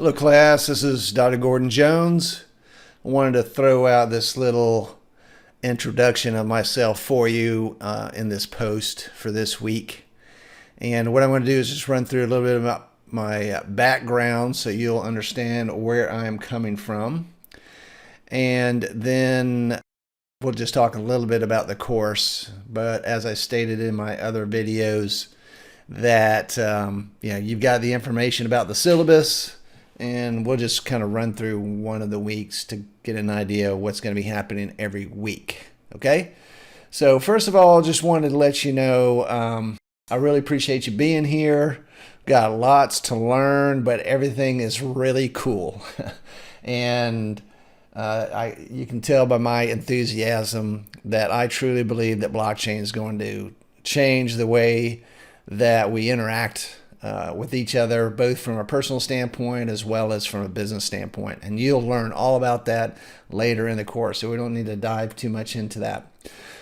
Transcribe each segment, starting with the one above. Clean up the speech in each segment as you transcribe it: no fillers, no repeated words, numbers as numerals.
Hello class, this is Dr. Gordon Jones. I wanted to throw out this little introduction of myself for you in this post for this week. And what I'm going to do is just run through a little bit about my background so you'll understand where I'm coming from. And then we'll just talk a little bit about the course. But as I stated in my other videos, that you've got the information about the syllabus, and we'll just kind of run through one of the weeks to get an idea of what's going to be happening every week. Okay? So first of all, just wanted to let you know I really appreciate you being here. Got lots to learn, but everything is really cool. And you can tell by my enthusiasm that I truly believe that blockchain is going to change the way that we interact with each other, both from a personal standpoint as well as from a business standpoint. And you'll learn all about that later in the course, so we don't need to dive too much into that.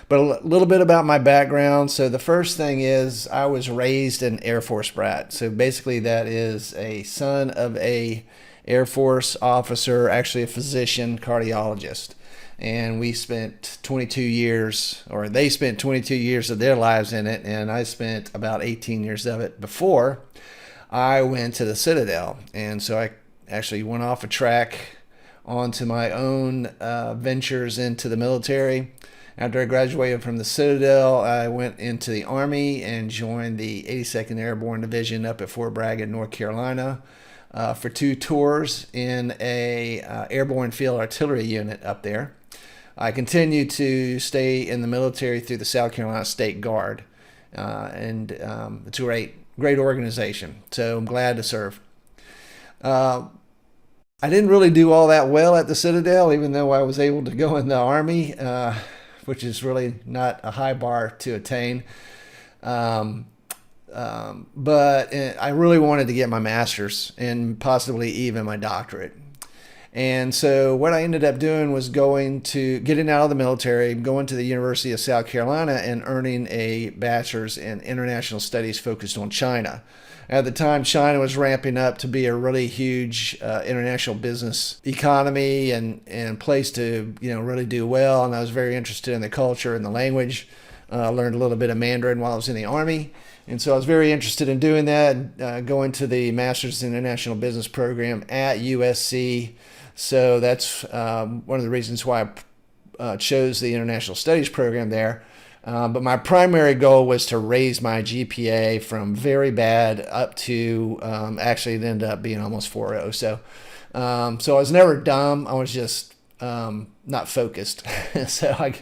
But a little bit about my background. So the first thing is I was raised an Air Force brat. So basically that is a son of a Air Force officer, actually a physician, cardiologist. And we spent 22 years, or they spent 22 years of their lives in it, and I spent about 18 years of it before I went to the Citadel. And so I actually went off a track onto my own ventures into the military. After I graduated from the Citadel, I went into the Army and joined the 82nd Airborne Division up at Fort Bragg in North Carolina for 2 tours in a airborne field artillery unit up there. I continued to stay in the military through the South Carolina State Guard, and it's a great organization, so I'm glad to serve. I didn't really do all that well at the Citadel, even though I was able to go in the Army, which is really not a high bar to attain. But I really wanted to get my master's and possibly even my doctorate. And so what I ended up doing was getting out of the military, going to the University of South Carolina and earning a bachelor's in international studies focused on China. At the time, China was ramping up to be a really huge international business economy and place to really do well. And I was very interested in the culture and the language. Learned a little bit of Mandarin while I was in the Army. And so I was very interested in doing that, going to the Master's in International Business program at USC. So that's one of the reasons why I chose the International Studies program there. But my primary goal was to raise my GPA from very bad up to actually it ended up being almost 4.0. So I was never dumb. I was just not focused. So I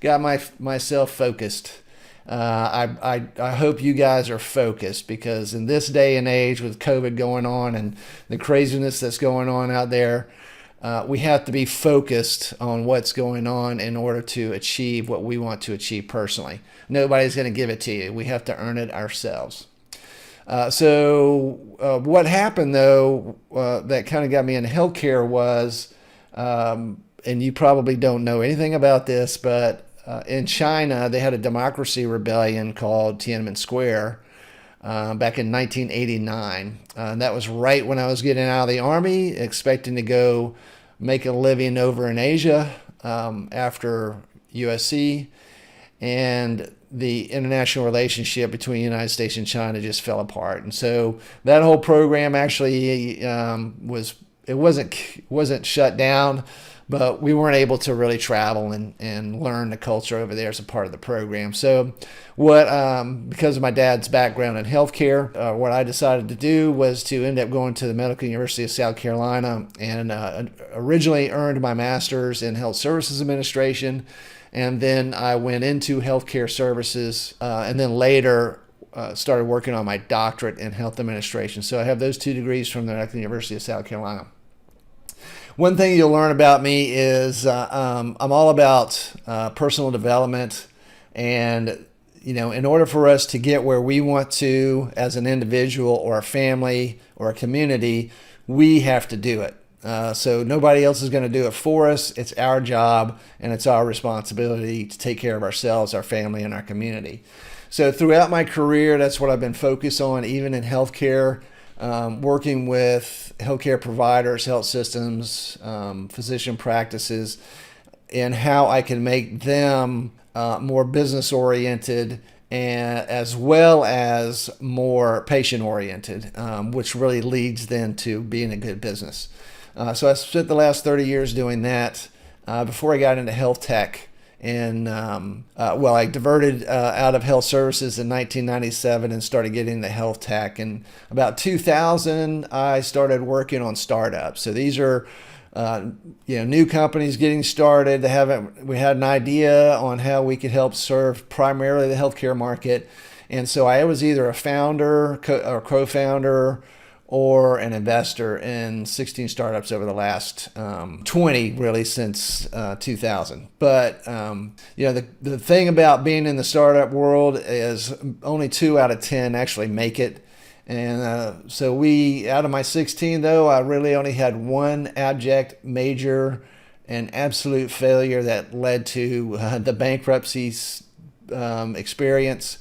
got myself focused. I hope you guys are focused, because in this day and age with COVID going on and the craziness that's going on out there, we have to be focused on what's going on in order to achieve what we want to achieve personally. Nobody's going to give it to you. We have to earn it ourselves. So what happened, though, that kind of got me into healthcare was, and you probably don't know anything about this, but in China, they had a democracy rebellion called Tiananmen Square back in 1989. And that was right when I was getting out of the Army, expecting to go make a living over in Asia after USC. And the international relationship between the United States and China just fell apart. And so that whole program actually wasn't shut down, but we weren't able to really travel and learn the culture over there as a part of the program. So because of my dad's background in healthcare, what I decided to do was to end up going to the Medical University of South Carolina, and originally earned my master's in health services administration. And then I went into healthcare services, and then later started working on my doctorate in health administration. So I have those 2 degrees from the Medical University of South Carolina. One thing you'll learn about me is I'm all about personal development, and in order for us to get where we want to as an individual or a family or a community, we have to do it. So nobody else is going to do it for us. It's our job, and it's our responsibility to take care of ourselves, our family, and our community. So throughout my career, that's what I've been focused on, even in healthcare. working with healthcare providers, health systems, physician practices, and how I can make them more business oriented and as well as more patient oriented, which really leads then to being a good business. So I spent the last 30 years doing that. Before I got into health tech, and I diverted out of health services in 1997 and started getting into health tech. And about 2000, I started working on startups. So these are new companies getting started. We had an idea on how we could help serve primarily the healthcare market, and so I was either a founder or co-founder or an investor in 16 startups over the last 20, really, since 2000. But the thing about being in the startup world is only 2 out of 10 actually make it. And so out of my 16, though, I really only had one abject, major, and absolute failure that led to the bankruptcy experience.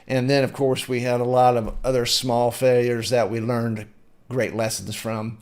And then, of course, we had a lot of other small failures that we learned great lessons from.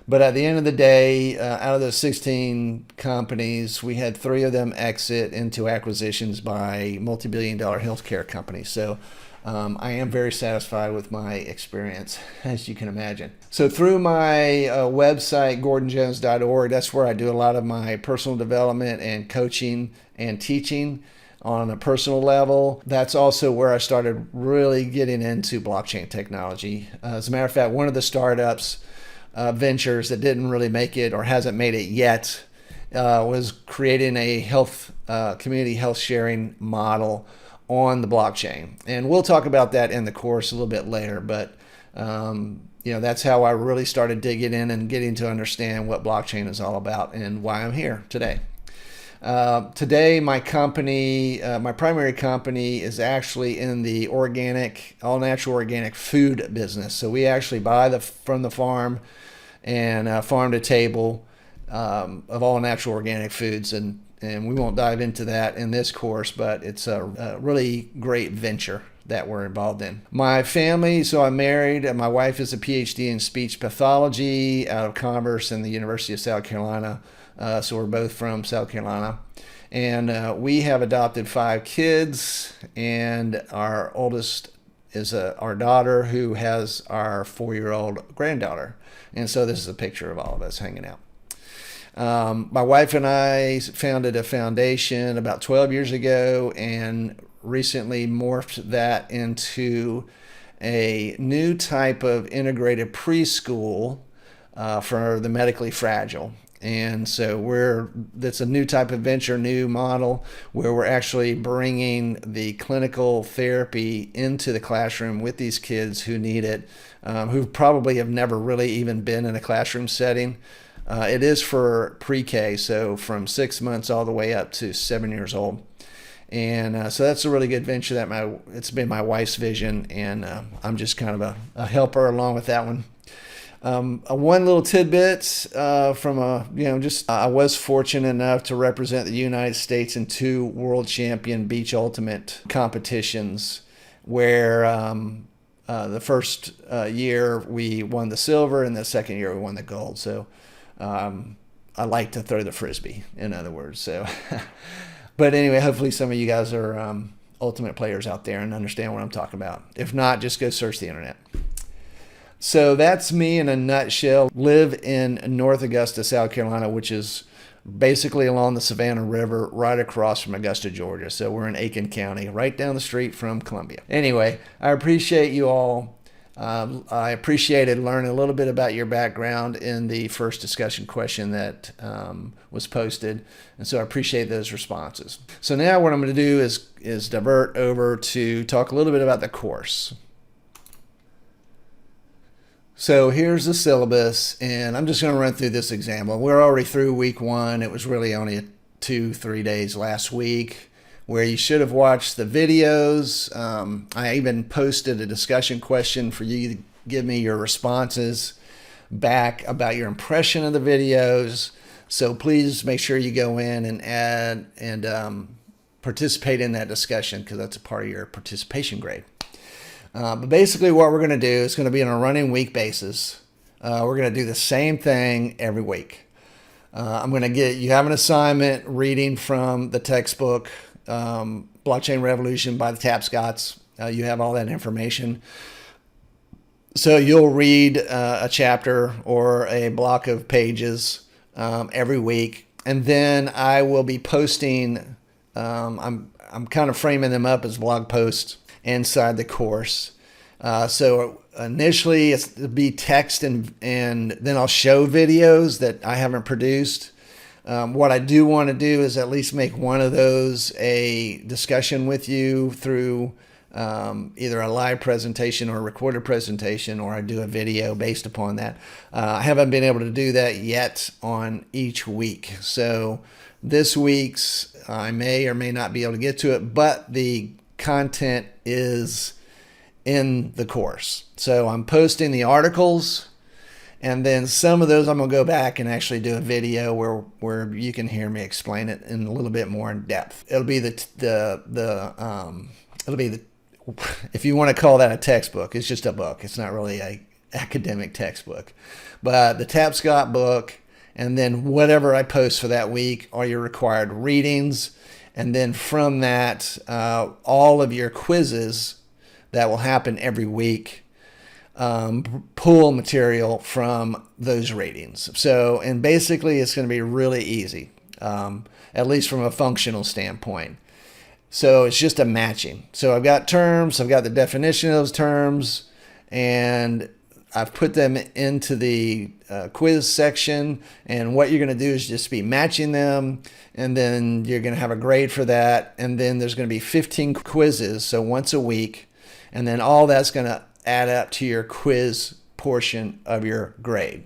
But at the end of the day, out of those 16 companies, we had 3 of them exit into acquisitions by multi-billion-dollar healthcare companies. So I am very satisfied with my experience, as you can imagine. So through my website, gordonjones.org, that's where I do a lot of my personal development and coaching and teaching on a personal level. That's also where I started really getting into blockchain technology. As a matter of fact, one of the startups ventures that didn't really make it or hasn't made it yet was creating a community health sharing model on the blockchain. And we'll talk about that in the course a little bit later, but that's how I really started digging in and getting to understand what blockchain is all about and why I'm here today. Today, my company, my primary company, is actually in the all natural organic food business. So we actually buy from the farm and farm to table of all natural organic foods. And we won't dive into that in this course, but it's a really great venture that we're involved in. My family, so I'm married, and my wife is a PhD in speech pathology out of Commerce and the University of South Carolina. So we're both from South Carolina. And we have adopted 5 kids, and our oldest is our daughter, who has our 4-year-old granddaughter. And so this is a picture of all of us hanging out. My wife and I founded a foundation about 12 years ago and recently morphed that into a new type of integrated preschool for the medically fragile. And so that's a new type of venture, new model, where we're actually bringing the clinical therapy into the classroom with these kids who need it, who probably have never really even been in a classroom setting. It is for pre-K, so from 6 months all the way up to 7 years old. And so that's a really good venture it's been my wife's vision, and I'm just kind of a helper along with that one. One little tidbit I was fortunate enough to represent the United States in 2 world champion beach ultimate competitions, where the first year we won the silver, and the second year we won the gold. So I like to throw the frisbee, in other words. So, but anyway, hopefully some of you guys are ultimate players out there and understand what I'm talking about. If not, just go search the internet. So that's me in a nutshell. Live in North Augusta, South Carolina, which is basically along the Savannah River, right across from Augusta, Georgia. So we're in Aiken County, right down the street from Columbia. Anyway, I appreciate you all. I appreciated learning a little bit about your background in the first discussion question that was posted. And so I appreciate those responses. So now what I'm going to do is divert over to talk a little bit about the course. So here's the syllabus, and I'm just going to run through this example. We're already through week 1. It was really only 2-3 days last week, where you should have watched the videos. I even posted a discussion question for you to give me your responses back about your impression of the videos. So please make sure you go in and add and participate in that discussion, because that's a part of your participation grade. But basically what we're going to do is going to be on a running week basis. We're going to do the same thing every week. I'm going to get you have an assignment reading from the textbook, Blockchain Revolution by the Tapscotts. You have all that information. So you'll read a chapter or a block of pages every week, and then I will be posting. I'm kind of framing them up as blog posts inside the course. So initially it'll be text and then I'll show videos that I haven't produced. What I do want to do is at least make one of those a discussion with you through either a live presentation or a recorded presentation, or I do a video based upon that. I haven't been able to do that yet on each week. So this week's, I may or may not be able to get to it, but the content is in the course. So I'm posting the articles, and then some of those I'm going to go back and actually do a video where you can hear me explain it in a little bit more in depth. It'll be if you want to call that a textbook, it's just a book. It's not really a academic textbook, but the Tapscott book, and then whatever I post for that week are your required readings. And then from that, all of your quizzes that will happen every week, pull material from those readings. So, and basically it's going to be really easy, at least from a functional standpoint. So it's just a matching. So I've got terms, I've got the definition of those terms, and I've put them into the quiz section. And what you're going to do is just be matching them, and then you're going to have a grade for that. And then there's going to be 15 quizzes, so once a week. And then all that's going to add up to your quiz portion of your grade.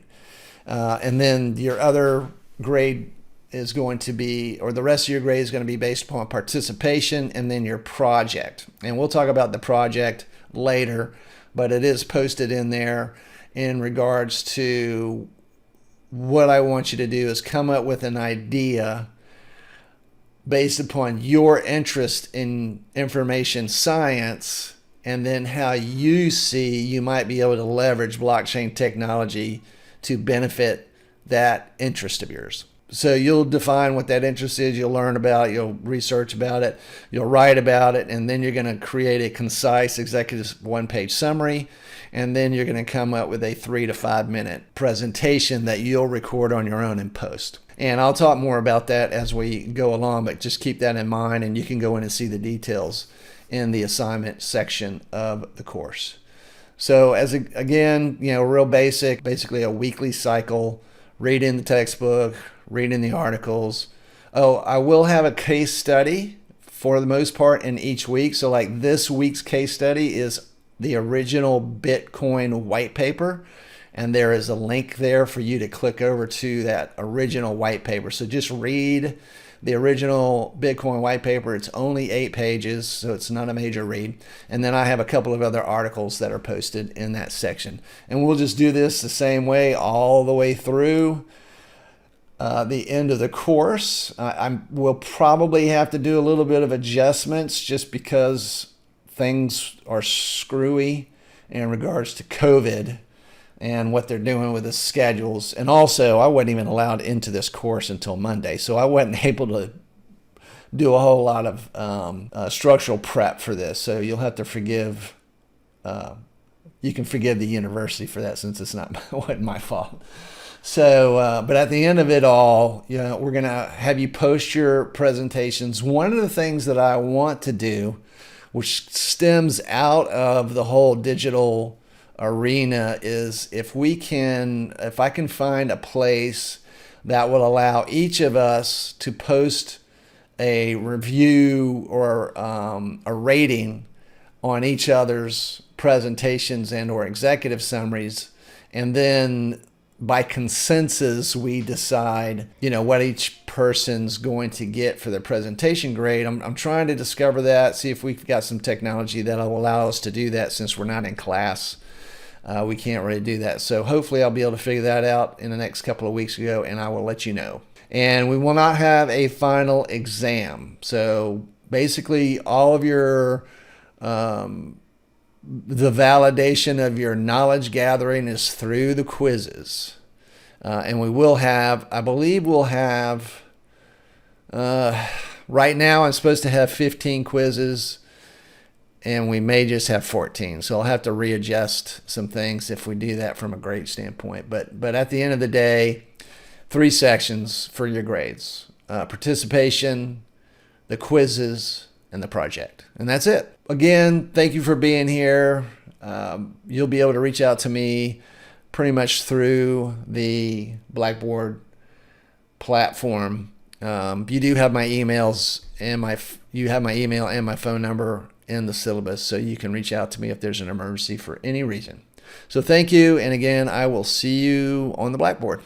And then your other grade is going to be, or the rest of your grade is going to be based upon participation and then your project. And we'll talk about the project later, but it is posted in there in regards to what I want you to do is come up with an idea based upon your interest in information science, and then how you see you might be able to leverage blockchain technology to benefit that interest of yours. So you'll define what that interest is, you'll learn about it, you'll research about it, you'll write about it, and then you're going to create a concise executive one-page summary, and then you're going to come up with a 3 to 5 minute presentation that you'll record on your own and post. And I'll talk more about that as we go along, but just keep that in mind, and you can go in and see the details in the assignment section of the course. So again, real basic, basically a weekly cycle, reading the textbook, reading the articles. Oh, I will have a case study for the most part in each week. So like this week's case study is the original Bitcoin white paper, and there is a link there for you to click over to that original white paper. So just read the original Bitcoin white paper. It's only 8 pages, so it's not a major read. And then I have a couple of other articles that are posted in that section. And we'll just do this the same way all the way through the end of the course. We'll probably have to do a little bit of adjustments just because things are screwy in regards to COVID and what they're doing with the schedules. And also, I wasn't even allowed into this course until Monday, so I wasn't able to do a whole lot of structural prep for this. So you'll have to forgive, you can forgive the university for that, since it's wasn't my fault. So, but at the end of it all, we're going to have you post your presentations. One of the things that I want to do, which stems out of the whole digital arena, is if I can find a place that will allow each of us to post a review or a rating on each other's presentations and or executive summaries, and then by consensus we decide what each person's going to get for their presentation grade. I'm trying to discover that, see if we've got some technology that'll allow us to do that. Since we're not in class, we can't really do that. So hopefully I'll be able to figure that out in the next couple of weeks ago, and I will let you know. And we will not have a final exam. So basically all of your the validation of your knowledge gathering is through the quizzes. And we will have, I believe we'll have, right now I'm supposed to have 15 quizzes, and we may just have 14. So I'll have to readjust some things if we do that from a grade standpoint. But at the end of the day, 3 sections for your grades: participation, the quizzes, and the project. And that's it. Again, thank you for being here. You'll be able to reach out to me pretty much through the Blackboard platform. You do have my emails and you have my email and my phone number in the syllabus, so you can reach out to me if there's an emergency for any reason. So thank you, and again, I will see you on the Blackboard.